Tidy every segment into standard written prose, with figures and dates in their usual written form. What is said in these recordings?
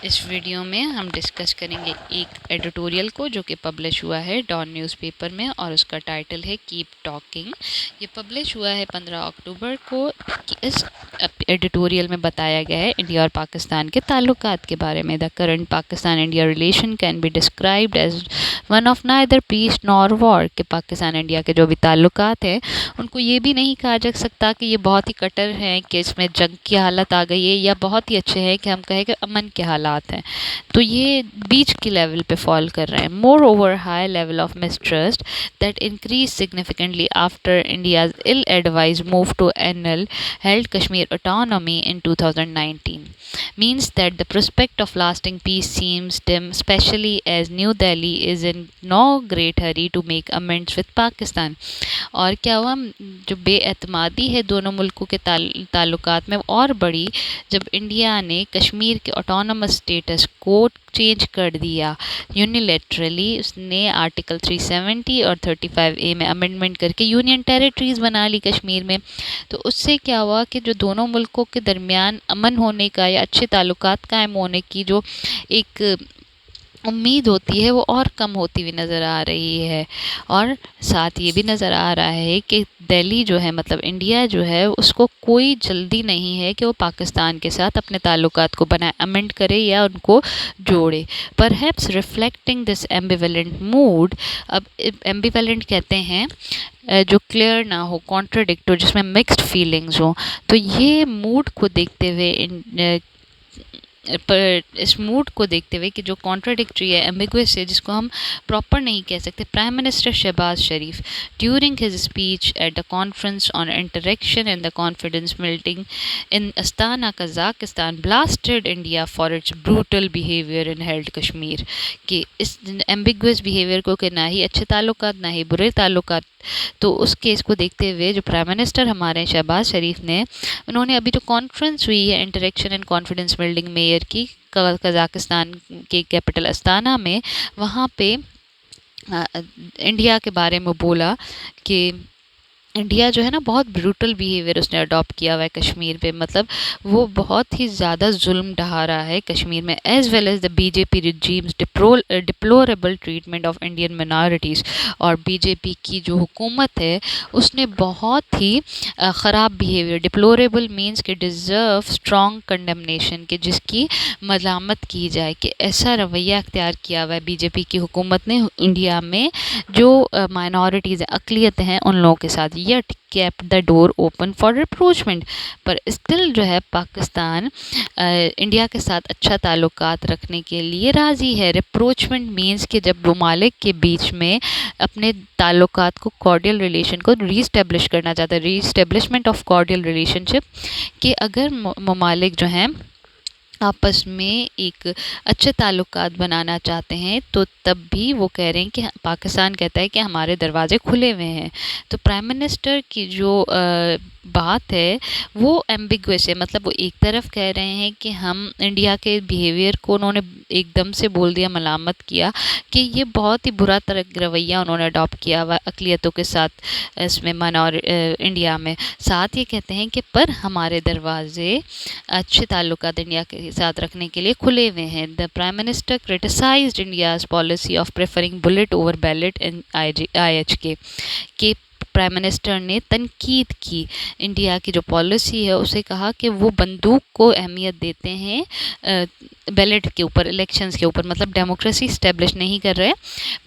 اس video میں ہم discuss کریں گے ایک ایڈیٹوریل کو جو کہ پبلش ہوا ہے ڈان نیوز پیپر میں، اور اس کا ٹائٹل ہے کیپ ٹاکنگ۔ یہ پبلش ہوا ہے 15 اکتوبر کو۔ اس ایڈیٹوریل میں بتایا گیا ہے انڈیا اور پاکستان کے تعلقات کے بارے میں۔ The current Pakistan India relation can be described as one of neither peace nor war, کہ پاکستان انڈیا کے جو بھی تعلقات ہیں ان کو یہ بھی نہیں کہا جا سکتا کہ یہ بہت ہی کٹر ہیں کہ اس میں جنگ کی حالت آ گئی ہے، یا بہت ہی اچھے ہیں کہ ہم کہیں کہ امن کے حالات ہیں۔ تو یہ بیچ کی لیول پہ فال کر رہے ہیں۔ مور over high level of mistrust that increase significantly after India's ill advised move to annul held Kashmir autonomy in 2019 means that the prospect of lasting peace seems dim, especially as New Delhi is in no great hurry to make amends with Pakistan۔ اور کیا ہوا، جو بے اعتمادی ہے دونوں ملکوں کے تعلقات میں اور بڑی جب انڈیا نے کشمیر کے آٹونومس اسٹیٹس کو چینج کر دیا یونیلیٹرلی۔ اس نے آرٹیکل 370 اور 35A میں امینڈمنٹ کر کے یونین ٹیریٹریز بنا لی کشمیر میں۔ تو اس سے کیا ہوا کہ جو دونوں ملکوں کے درمیان امن ہونے کا یا اچھے تعلقات قائم ہونے کی جو ایک امید ہوتی ہے وہ اور کم ہوتی ہوئی نظر آ رہی ہے۔ اور ساتھ یہ بھی نظر آ رہا ہے کہ دہلی جو ہے، مطلب انڈیا جو ہے، اس کو کوئی جلدی نہیں ہے کہ وہ پاکستان کے ساتھ اپنے تعلقات کو بنائے، امینڈ کرے یا ان کو جوڑے۔ پرہیپس ریفلیکٹنگ دس ایمبیویلنٹ موڈ، اب ایمبیویلنٹ کہتے ہیں جو کلیئر نہ ہو، کانٹراڈکٹ ہو، جس میں مکسڈ فیلنگز ہوں، تو یہ موڈ کو دیکھتے ہوئے اس موڈ کو دیکھتے ہوئے کہ جو کانٹراڈکٹری ہے، ایمبیگوس ہے، جس کو ہم پراپر نہیں کہہ سکتے، prime minister Shehbaz Sharif during his speech at the conference on interaction and the confidence building in Astana Kazakhstan blasted India for its brutal behaviour in held Kashmir, کہ اس ایمبیگوس بیہیویئر کو کہ نہ ہی اچھے تعلقات نہ ہی برے تعلقات۔ تو اس کیس کو دیکھتے ہوئے جو پرائم منسٹر ہمارے شہباز شریف نے، انہوں نے ابھی جو کانفرنس ہوئی ہے interaction and confidence building measure کی قزاقستان کے کیپٹل استانا میں، وہاں پہ انڈیا کے بارے میں بولا کہ انڈیا جو ہے نا بہت بروٹل بیہیویئر اس نے اڈاپٹ کیا ہوا ہے کشمیر پہ، مطلب وہ بہت ہی زیادہ ظلم ڈھا رہا ہے کشمیر میں، as well as the B J P regime's deplorable treatment of Indian minorities. اور بی جے پی کی جو حکومت ہے اس نے بہت ہی خراب بیہیویئر، ڈپلوریبل مینس کہ ڈیزرو اسٹرانگ کنڈمنیشن، کہ جس کی ملامت کی جائے کہ ایسا رویہ اختیار کیا ہوا ہے بی جے پی کی حکومت نے انڈیا میں جو مائنورٹیز اقلیت ہیں ان لوگوں کے ساتھ، yet keep the door open for rapprochement. پر اسٹل جو ہے پاکستان انڈیا کے ساتھ اچھا تعلقات رکھنے کے لیے راضی ہے۔ ریپروچمنٹ مینس کہ جب ممالک کے بیچ میں اپنے تعلقات کو، کارڈیل ریلیشن کو ری اسٹیبلش کرنا چاہتا ہے، ری اسٹیبلشمنٹ آف کارڈیل ریلیشن شپ، کہ اگر ممالک جو ہیں آپس میں ایک اچھے تعلقات بنانا چاہتے ہیں تو تب بھی وہ کہہ رہے ہیں کہ پاکستان کہتا ہے کہ ہمارے دروازے کھلے ہوئے ہیں۔ تو پرائم منسٹر کی جو بات ہے وہ ایمبیگوس ہے، مطلب وہ ایک طرف کہہ رہے ہیں کہ ہم انڈیا کے بیہیویئر کو انہوں نے ایک دم سے بول دیا، ملامت کیا کہ یہ بہت ہی برا طرح رویہ انہوں نے اڈاپٹ کیا ہوا اقلیتوں کے ساتھ اس میں انڈیا میں۔ ساتھ یہ کہتے ہیں کہ پر ہمارے دروازے اچھے تعلقات انڈیا کے ساتھ رکھنے کے لیے کھلے ہوئے ہیں۔ The prime minister criticised India's policy of preferring bullet over ballot in IHK، کہ پرائم منسٹر نے تنقید کی انڈیا کی جو پالیسی ہے، اسے کہا کہ وہ بندوق کو اہمیت دیتے ہیں بیلٹ کے اوپر، الیکشنز کے اوپر، مطلب ڈیموکریسی اسٹیبلش نہیں کر رہے،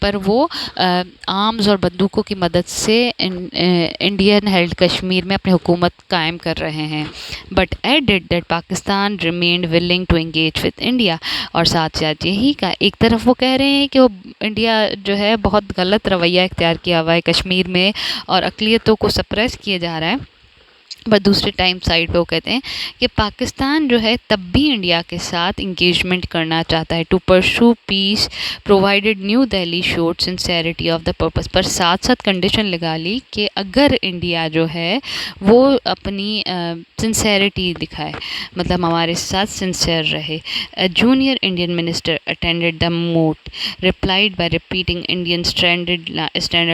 پر وہ آرمز اور بندوقوں کی مدد سے انڈین ہیلڈ کشمیر میں اپنی حکومت قائم کر رہے ہیں۔ But added that Pakistan remained willing to engage with India, اور ساتھ ساتھ یہی کا ایک طرف وہ کہہ رہے ہیں کہ وہ انڈیا جو ہے بہت غلط رویہ اختیار کیا ہوا ہے کشمیر میں اور اقلیتوں کو سپریس کیا جا رہا ہے، بٹ دوسرے ٹائم سائڈ پہ وہ کہتے ہیں کہ پاکستان جو ہے تب بھی انڈیا کے ساتھ انگیجمنٹ کرنا چاہتا ہے to pursue peace provided New Delhi should sincerity of the purpose, پر ساتھ ساتھ کنڈیشن لگا لی کہ اگر انڈیا جو ہے وہ اپنی سنسیئرٹی دکھائے، مطلب ہمارے ساتھ سنسیئر رہے۔ Junior Indian minister attended the moot replied by repeating Indian standard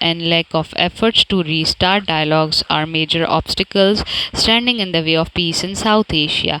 and lack of efforts to restart dialogues are major obstacles standing in the way of peace in South Asia.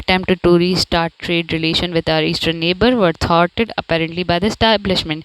attempted to restart trade relation with our eastern neighbor were thwarted apparently by the establishment.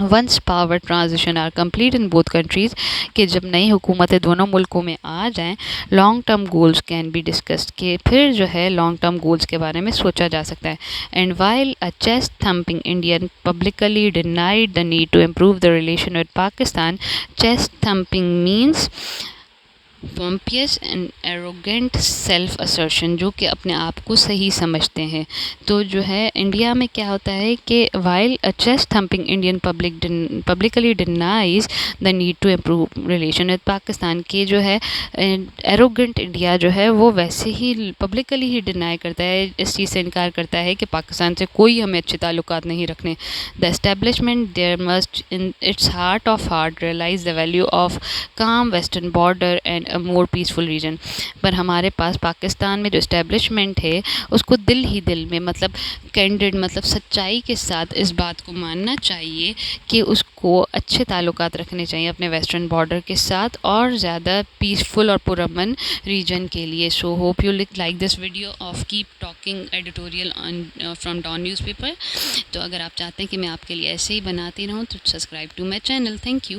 Once power transition are complete in both countries, کہ جب نئی حکومتیں دونوں ملکوں میں آ جائیں، long term goals can be discussed, کہ پھر جو ہے لانگ ٹرم گولز کے بارے میں سوچا جا سکتا ہے. And while a chest thumping Indian publicly denied the need to improve the relation with Pakistan. Chest thumping means pompous and arrogant self assertion, جو کہ اپنے آپ کو صحیح سمجھتے ہیں. تو جو ہے انڈیا میں کیا ہوتا ہے کہ while chest thumping Indian publicly denies the need to improve relation with Pakistan, کے جو ہے ایروگینٹ انڈیا جو ہے وہ ویسے ہی پبلکلی ہی ڈینائی کرتا ہے، اس چیز سے انکار کرتا ہے کہ پاکستان سے کوئی ہمیں اچھے تعلقات نہیں رکھنے. The establishment there must in its heart of heart realise the value of calm western border and a more peaceful region. پر ہمارے پاس پاکستان میں جو اسٹیبلشمنٹ ہے اس کو دل ہی دل میں مطلب کینڈیڈ مطلب سچائی کے ساتھ اس بات کو ماننا چاہیے کہ اس کو اچھے تعلقات رکھنے چاہیے اپنے ویسٹرن بارڈر کے ساتھ اور زیادہ پیسفل اور پرامن ریجن کے لیے. So hope you like this video of cap talking editorial from Dawn newspaper. تو اگر آپ چاہتے ہیں کہ میں آپ کے لیے ایسے ہی بناتی رہوں تو subscribe to my channel. Thank you.